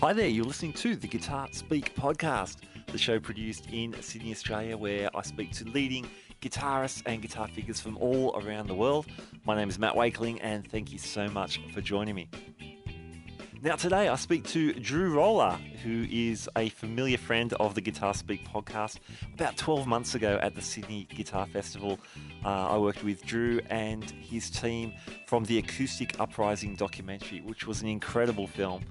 Hi there, you're listening to the Guitar Speak podcast, the show produced in Sydney, Australia, where I speak to leading guitarists and guitar figures from all around the world. My name is Matt Wakeling, and thank you so much for joining me. Now, today I speak to Drew Roller, who is a familiar friend of the Guitar Speak podcast. About 12 months ago at the Sydney Guitar Festival, I worked with Drew and his team from the Acoustic Uprising documentary, which was an incredible film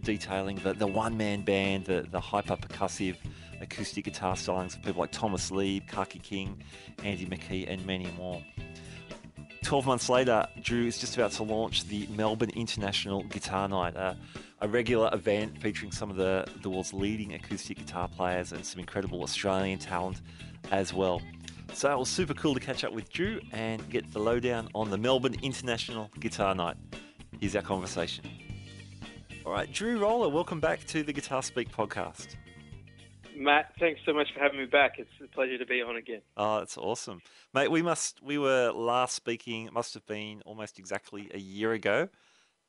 detailing the one-man band, the hyper-percussive acoustic guitar stylings of people like Thomas Lieb, Kaki King, Andy McKee, and many more. 12 months later, Drew is just about to launch the Melbourne International Guitar Night, a regular event featuring some of the world's leading acoustic guitar players and some incredible Australian talent as well. So it was super cool to catch up with Drew and get the lowdown on the Melbourne International Guitar Night. Here's our conversation. All right, Drew Roller, welcome back to the Guitar Speak podcast. Matt, thanks so much for having me back. It's a pleasure to be on again. Oh, that's awesome. Mate, we were last speaking, it must have been almost exactly a year ago,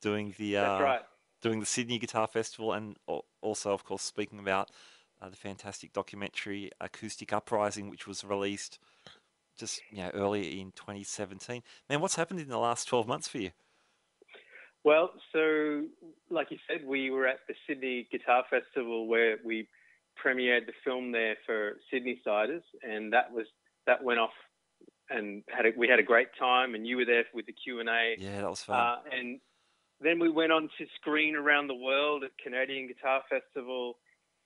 doing the That's right. doing the Sydney Guitar Festival, and also, of course, speaking about the fantastic documentary Acoustic Uprising, which was released just earlier in 2017. Man, what's happened in the last 12 months for you? Well, so like you said, we were at the Sydney Guitar Festival where we premiered the film there for Sydney-siders, and that went off, and we had a great time, and you were there with the Q&A. Yeah, that was fun. And then we went on to screen around the world at Canadian Guitar Festival,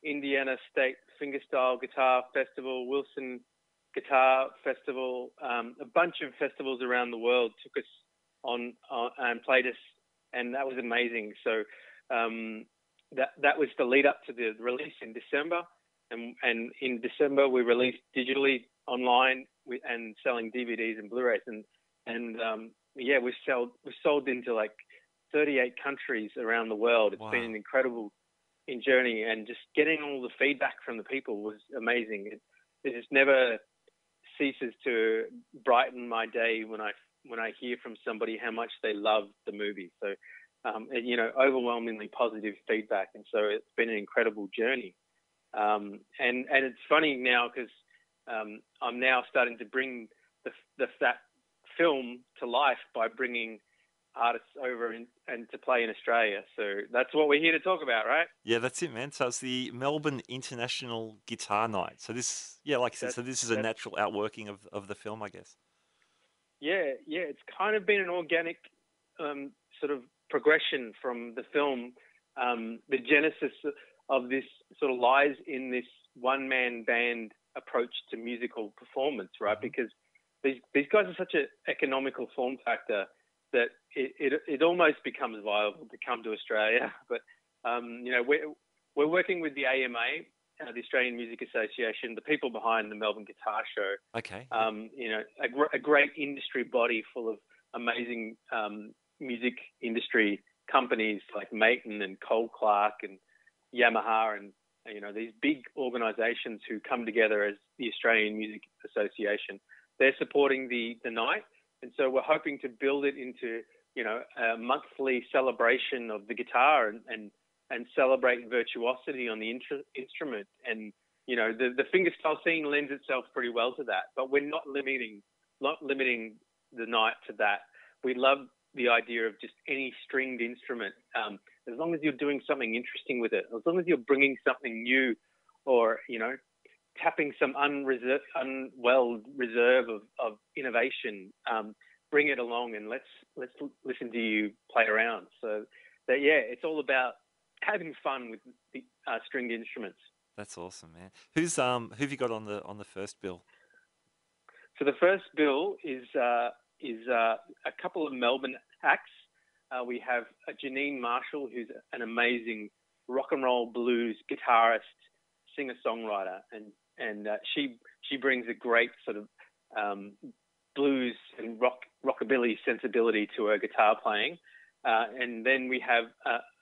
Indiana State Fingerstyle Guitar Festival, Wilson Guitar Festival. A bunch of festivals around the world took us on and played us, and that was amazing. So that was the lead up to the release in December, and in December we released digitally online and selling DVDs and Blu-rays, and we sold into like 38 countries around the world. It's been an incredible journey, and just getting all the feedback from the people was amazing. It just never ceases to brighten my day when I hear from somebody how much they love the movie. So overwhelmingly positive feedback, and so it's been an incredible journey. And it's funny now because I'm now starting to bring that film to life by bringing artists over and to play in Australia. So that's what we're here to talk about, right? Yeah, that's it, man. So it's the Melbourne International Guitar Night. So this, like you said, so this is a natural outworking of the film, I guess. Yeah. It's kind of been an organic sort of progression from the film. The genesis of this sort of lies in this one-man band approach to musical performance, right? Mm-hmm. Because these guys are such an economical form factor that it almost becomes viable to come to Australia. But we're working with the AMA, the Australian Music Association, the people behind the Melbourne Guitar Show. Okay. A great industry body full of amazing music industry companies like Maton and Cole Clark and Yamaha, and these big organizations who come together as the Australian Music Association. They're supporting the night, and so we're hoping to build it into a monthly celebration of the guitar and celebrate virtuosity on the instrument. And the fingerstyle scene lends itself pretty well to that, but we're not limiting the night to that. We love the idea of just any stringed instrument, as long as you're doing something interesting with it, as long as you're bringing something new, or tapping some unwelled reserve of innovation, bring it along and let's listen to you play around. So that it's all about having fun with the stringed instruments. That's awesome, man. Who have you got on the first bill? So the first bill is a couple of Melbourne acts. We have Janine Marshall, who's an amazing rock and roll blues guitarist, singer-songwriter, and she brings a great sort of blues and rockabilly sensibility to her guitar playing. And then we have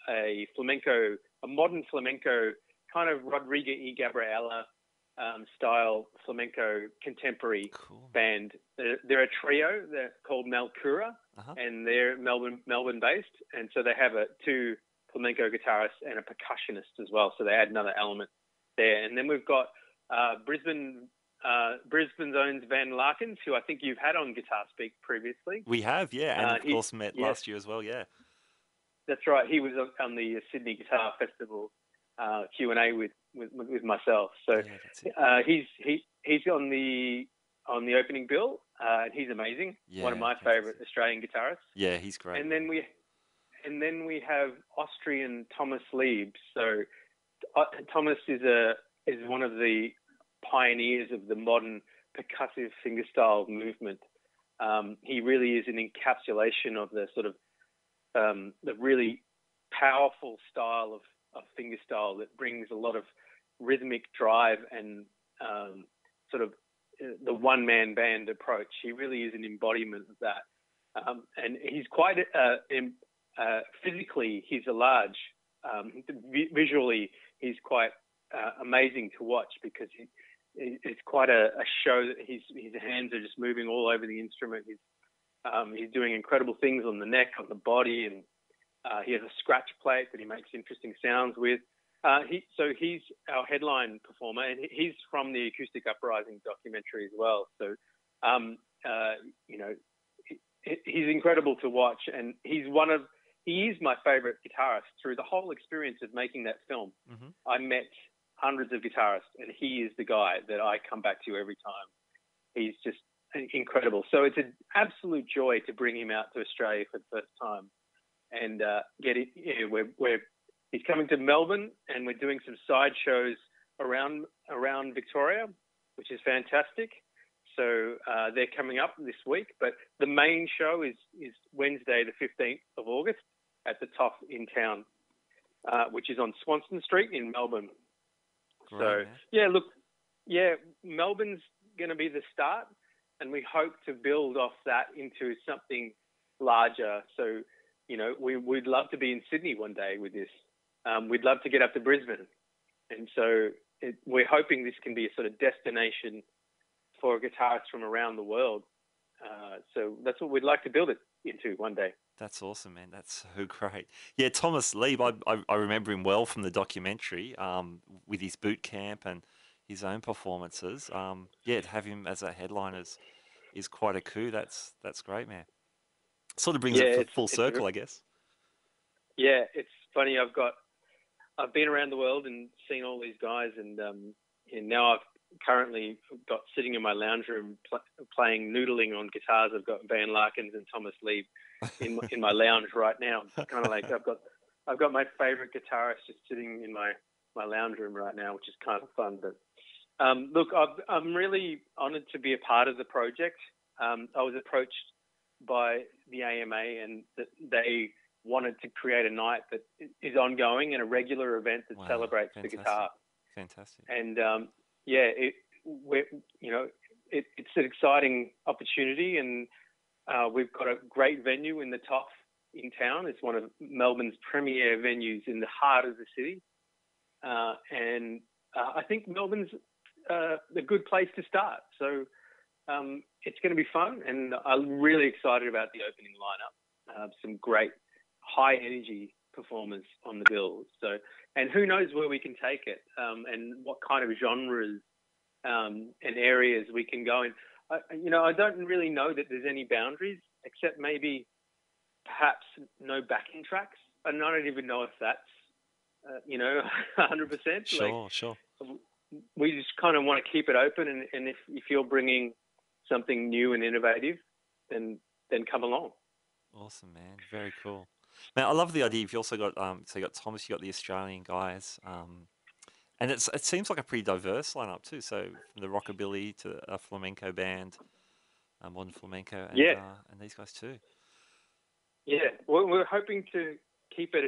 a modern flamenco kind of Rodrigo y Gabriela style flamenco contemporary band. They're a trio. They're called Malcura, and they're Melbourne based, and so they have two flamenco guitarist and a percussionist as well. So they add another element there. And then we've got Brisbane's own Van Larkins, who I think you've had on Guitar Speak previously. We have, yeah, and of course met last year as well, yeah. That's right. He was on the Sydney Guitar Festival Q&A with myself. So he's on the opening bill, and he's amazing. Yeah, one of my favourite Australian guitarists. Yeah, he's great. And then we have Austrian Thomas Lieb. So Thomas is one of the pioneers of the modern percussive fingerstyle movement. He really is an encapsulation of the sort of the really powerful style of fingerstyle that brings a lot of rhythmic drive and sort of the one-man band approach. He really is an embodiment of that. And he's quite physically, he's a large. Visually, he's quite amazing to watch because it's quite a show that his hands are just moving all over the instrument. He's doing incredible things on the neck, on the body, and he has a scratch plate that he makes interesting sounds with. So he's our headline performer, and he's from the Acoustic Uprising documentary as well. So, he's incredible to watch, and he is my favorite guitarist through the whole experience of making that film. Mm-hmm. I met hundreds of guitarists, and he is the guy that I come back to every time. He's just incredible. So it's an absolute joy to bring him out to Australia for the first time and get it. Yeah, he's coming to Melbourne, and we're doing some side shows around Victoria, which is fantastic. So they're coming up this week, but the main show is Wednesday, the 15th of August at the Toff in town, which is on Swanston Street in Melbourne. Great, so, Melbourne's going to be the start, and we hope to build off that into something larger. So, we'd love to be in Sydney one day with this. We'd love to get up to Brisbane. And so we're hoping this can be a sort of destination for guitarists from around the world. So that's what we'd like to build it into one day. That's awesome, man. That's so great. Yeah, Thomas Lieb, I remember him well from the documentary with his boot camp and his own performances. To have him as a headliner is quite a coup. That's great, man. Sort of brings it full circle, I guess. Yeah, it's funny. I've been around the world and seen all these guys, and now I've currently got sitting in my lounge room playing noodling on guitars. I've got Van Larkins and Thomas Lieb in my lounge right now. Kind of like I've got my favorite guitarist just sitting in my lounge room right now, which is kind of fun. But look, I'm really honoured to be a part of the project. I was approached by the AMA, and they wanted to create a night that is ongoing and a regular event that celebrates the guitar. Fantastic. And it's an exciting opportunity, and we've got a great venue in the Toff in town. It's one of Melbourne's premier venues in the heart of the city, and I think Melbourne's a good place to start. So it's going to be fun, and I'm really excited about the opening lineup. Some great high energy performers on the bill. So, and who knows where we can take it, and what kind of genres and areas we can go in. I don't really know that there's any boundaries, except maybe perhaps no backing tracks. And I don't even know if that's 100%. Sure. We just kind of want to keep it open, and if you're bringing something new and innovative, then come along. Awesome, man. Very cool. Man, I love the idea. You've also got so you got Thomas, you got the Australian guys, and it seems like a pretty diverse lineup too. So from the rockabilly to a flamenco band, modern flamenco, and these guys too. Yeah, we're hoping to keep it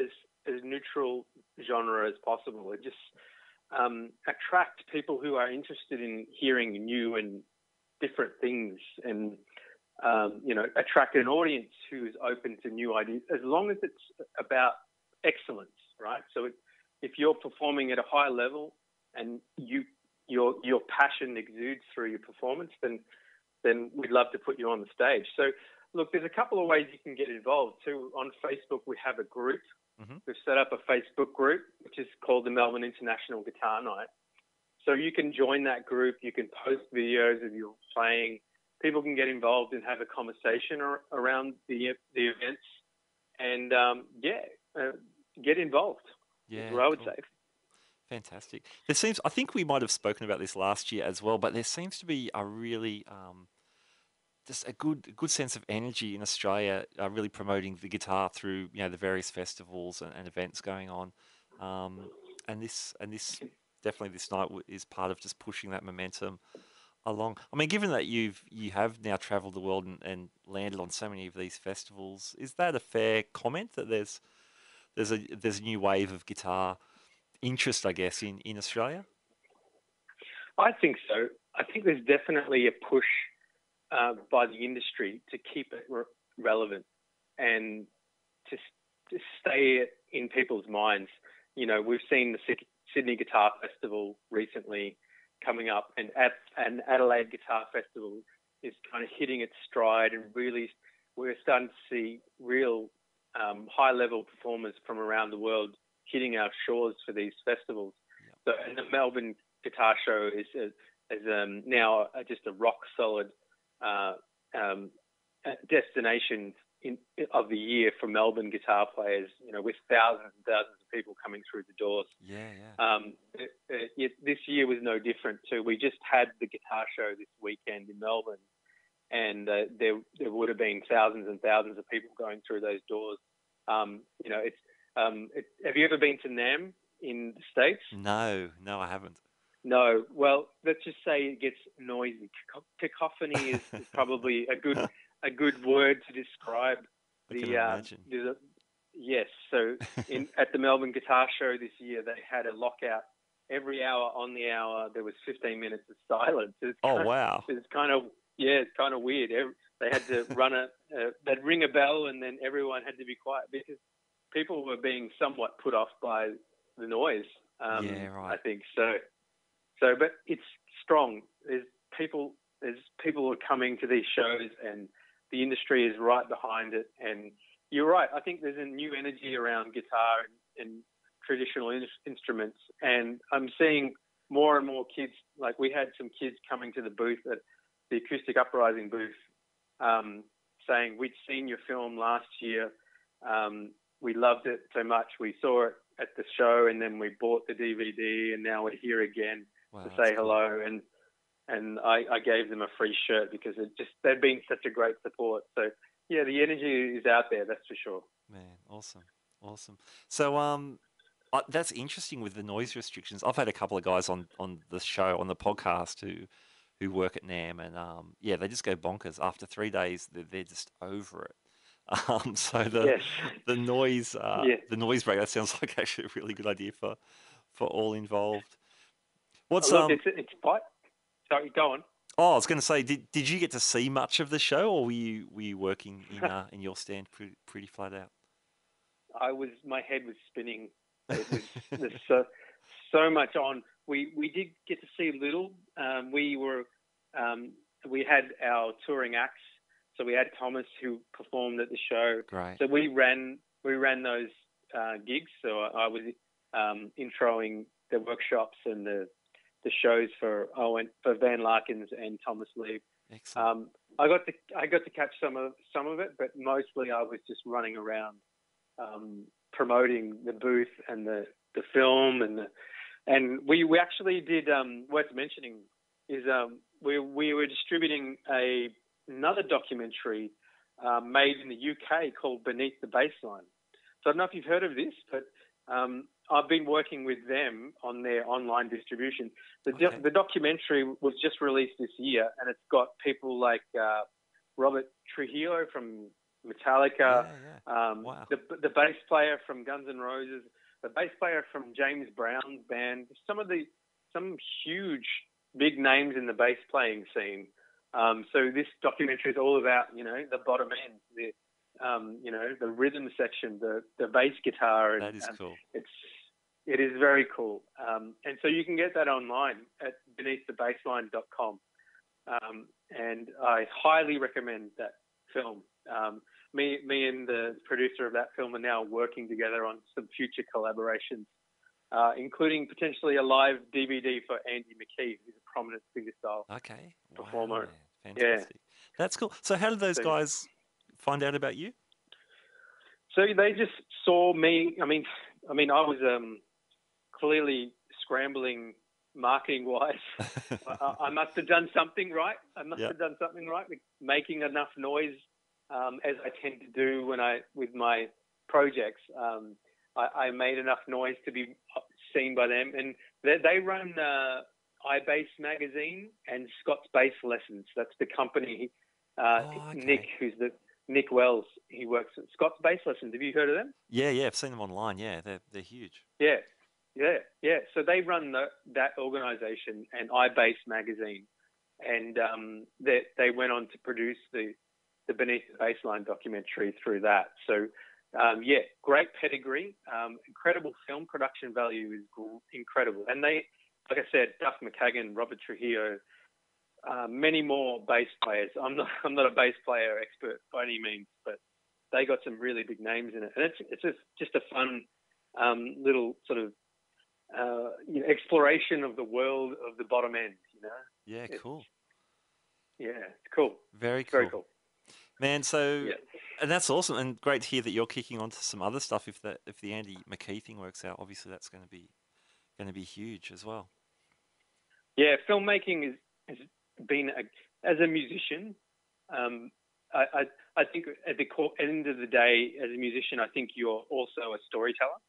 as neutral genre as possible. It just attract people who are interested in hearing new and different things, and attract an audience who is open to new ideas, as long as it's about excellence, right? So if you're performing at a high level and your passion exudes through your performance, then we'd love to put you on the stage. So Look, there's a couple of ways you can get involved too. On Facebook, we have a group. Mm-hmm. We've set up a Facebook group, which is called the Melbourne International Guitar Night. So you can join that group. You can post videos of you playing. People can get involved and have a conversation around the events. And, get involved, Yeah, is what I would cool. say. Fantastic. I think we might have spoken about this last year as well, but there seems to be a really just a good sense of energy in Australia, really promoting the guitar through the various festivals and events going on, and this definitely this night is part of just pushing that momentum along. I mean, given that you have now travelled the world and landed on so many of these festivals, is that a fair comment that there's a new wave of guitar interest, I guess, in Australia? I think so. I think there's definitely a push by the industry to keep it relevant and to stay in people's minds. We've seen the Sydney Guitar Festival recently coming up, and Adelaide Guitar Festival is kind of hitting its stride, and really we're starting to see real high-level performers from around the world hitting our shores for these festivals. Yep. So, and the Melbourne Guitar Show is now just a rock-solid destination of the year for Melbourne guitar players, with thousands and thousands of people coming through the doors. This year was no different too. We just had the guitar show this weekend in Melbourne, and there would have been thousands and thousands of people going through those doors. Have you ever been to NAMM in the States? No, I haven't. No. Well, let's just say it gets noisy. Cacophony is probably a good word to describe I can imagine. Yes. So at the Melbourne Guitar Show this year, they had a lockout. Every hour on the hour, there was 15 minutes of silence. Wow. It's kind of weird. They had to they'd ring a bell, and then everyone had to be quiet because people were being somewhat put off by the noise. Right. I think so. But it's strong. There's people who are coming to these shows, and the industry is right behind it. And you're right. I think there's a new energy around guitar and traditional instruments. And I'm seeing more and more kids. Like, we had some kids coming to the booth at the Acoustic Uprising booth, saying, "We'd seen your film last year. We loved it so much. We saw it at the show, and then we bought the DVD, and now we're here again to say hello." Cool. And I gave them a free shirt because they've been such a great support. So yeah, the energy is out there, that's for sure. Man, awesome. So that's interesting with the noise restrictions. I've had a couple of guys on the show, on the podcast, who work at NAMM, and they just go bonkers after 3 days. They're just over it. So the noise the noise break, that sounds like actually a really good idea for all involved. It's sorry, go on. Oh, I was going to say, did you get to see much of the show, or were you working in your stand pretty flat out? My head was spinning. There's so much on. We did get to see little. We had our touring acts. So we had Thomas, who performed at the show. Great. So we ran those gigs. So I was introing the workshops and the shows for Van Larkins and Thomas Lee. Excellent. I got to catch some of it, but mostly I was just running around promoting the booth and the film, and we actually did, worth mentioning is we were distributing another documentary made in the UK called Beneath the Bassline. So I don't know if you've heard of this, but I've been working with them on their online distribution. The documentary was just released this year, and it's got people like Robert Trujillo from Metallica, Wow. the bass player from Guns N' Roses, the bass player from James Brown's band, some huge big names in the bass playing scene. So this documentary is all about, the bottom end, the rhythm section, the bass guitar. That is cool. It is very cool. And so you can get that online at beneaththebassline.com. And I highly recommend that film. Me and the producer of that film are now working together on some future collaborations, including potentially a live DVD for Andy McKee, who's a prominent fingerstyle Okay. performer. Wow, man. Fantastic. That's cool. So how did those So, guys find out about you? so they just saw me. I mean, I was clearly scrambling marketing-wise. I must have done something right. With making enough noise, as I tend to do with my projects. I made enough noise to be seen by them, and they run iBass magazine and Scott's Bass Lessons. That's the company. Okay. Nick Wells. He works at Scott's Bass Lessons. Have you heard of them? Yeah, I've seen them online. Yeah, they're huge. Yeah. So they run that organisation and iBass magazine, and they went on to produce the Beneath the Baseline documentary through that. So great pedigree, incredible film production value is incredible, and they, like I said, Duff McKagan, Robert Trujillo, many more bass players. I'm not a bass player expert by any means, but they got some really big names in it, and it's just a fun little sort of exploration of the world of the bottom end. Yeah, cool. It's cool. Very cool. Very cool. Man, so and that's awesome, and great to hear that you're kicking on to some other stuff. If the Andy McKee thing works out, obviously that's going to be huge as well. Yeah, filmmaking has been as a musician. I think at the end of the day, as a musician, I think you're also a storyteller.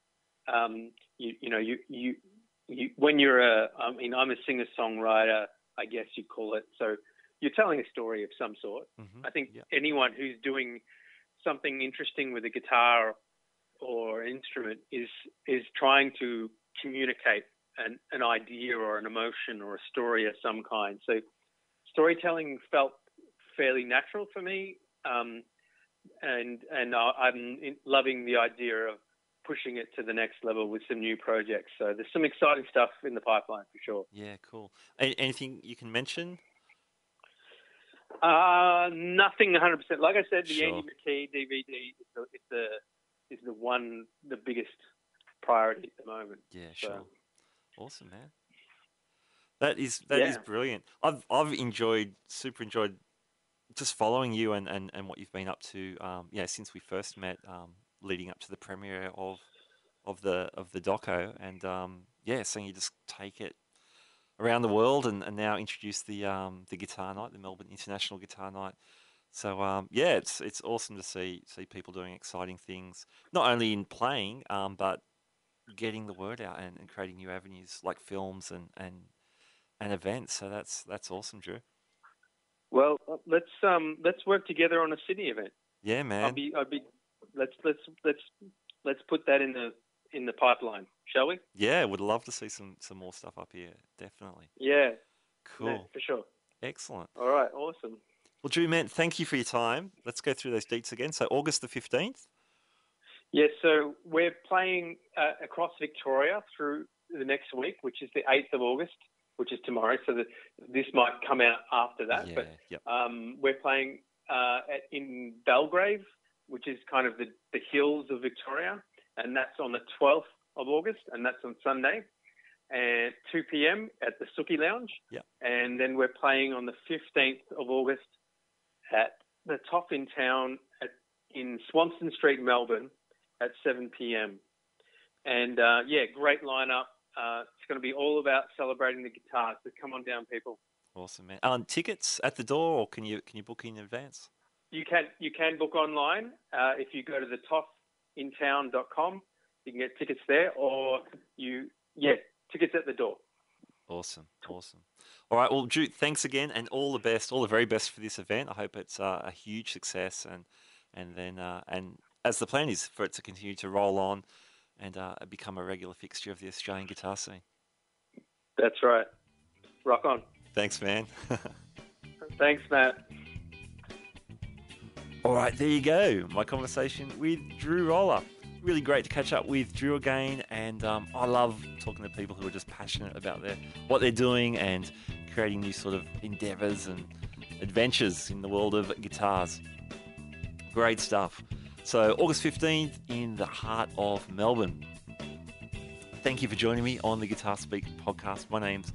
When you're I'm a singer-songwriter, I guess you call it. So you're telling a story of some sort. Mm-hmm. I think anyone who's doing something interesting with a guitar or instrument is trying to communicate an idea or an emotion or a story of some kind. So storytelling felt fairly natural for me, and I'm loving the idea of pushing it to the next level with some new projects. So there's some exciting stuff in the pipeline for sure. Yeah, cool. Anything you can mention? Nothing 100%. Like I said, the Sure. Andy McKee DVD is the biggest priority at the moment. Yeah, so. sure. Awesome, man. That is brilliant. I've super enjoyed just following you and what you've been up to. Since we first met, leading up to the premiere of the doco, and seeing you just take it around the world and now introduce the guitar night, the Melbourne International Guitar Night. So it's awesome to see people doing exciting things, not only in playing, but getting the word out and creating new avenues like films and events. So that's awesome, Drew. Well, let's work together on a Sydney event. Yeah, man. Let's put that in the pipeline, shall we? Yeah, would love to see some more stuff up here. Definitely. Yeah. Cool. Yeah, for sure. Excellent. All right. Awesome. Well, Drew, man, thank you for your time. Let's go through those dates again. So August the 15th. Yes. So we're playing across Victoria through the next week, which is the 8th of August, which is tomorrow. So this might come out after that. Yeah, but yep. We're playing in Belgrave, which is kind of the hills of Victoria, and that's on the 12th of August, and that's on Sunday, at 2 p.m. at the Suki Lounge. Yeah. And then we're playing on the 15th of August at the Top in Town in Swanston Street, Melbourne, at 7 p.m. And great lineup. It's going to be all about celebrating the guitar. So come on down, people. Awesome, man. Tickets at the door, or can you book in advance? You can book online if you go to the topintown.com. You can get tickets there, or tickets at the door. Awesome. All right, well, Drew, thanks again, and all the best, all the very best for this event. I hope it's a huge success, and then as the plan is for it to continue to roll on and become a regular fixture of the Australian guitar scene. That's right. Rock on. Thanks, man. Thanks, Matt. All right, there you go. My conversation with Drew Roller. Really great to catch up with Drew again, and I love talking to people who are just passionate about what they're doing and creating new sort of endeavours and adventures in the world of guitars. Great stuff. So August 15th in the heart of Melbourne. Thank you for joining me on the Guitar Speak podcast. My name's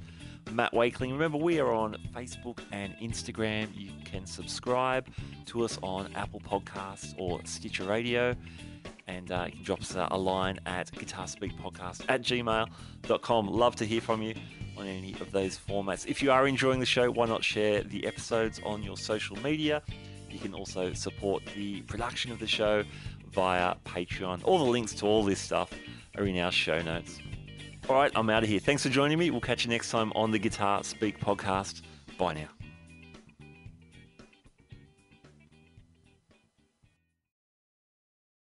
Matt Wakeling. Remember, we are on Facebook and Instagram. You can subscribe to us on Apple Podcasts or Stitcher Radio. And you can drop us a line at guitarspeakpodcast@gmail.com. Love to hear from you on any of those formats. If you are enjoying the show, why not share the episodes on your social media? You can also support the production of the show via Patreon. All the links to all this stuff are in our show notes. All right, I'm out of here. Thanks for joining me. We'll catch you next time on the Guitar Speak podcast. Bye now.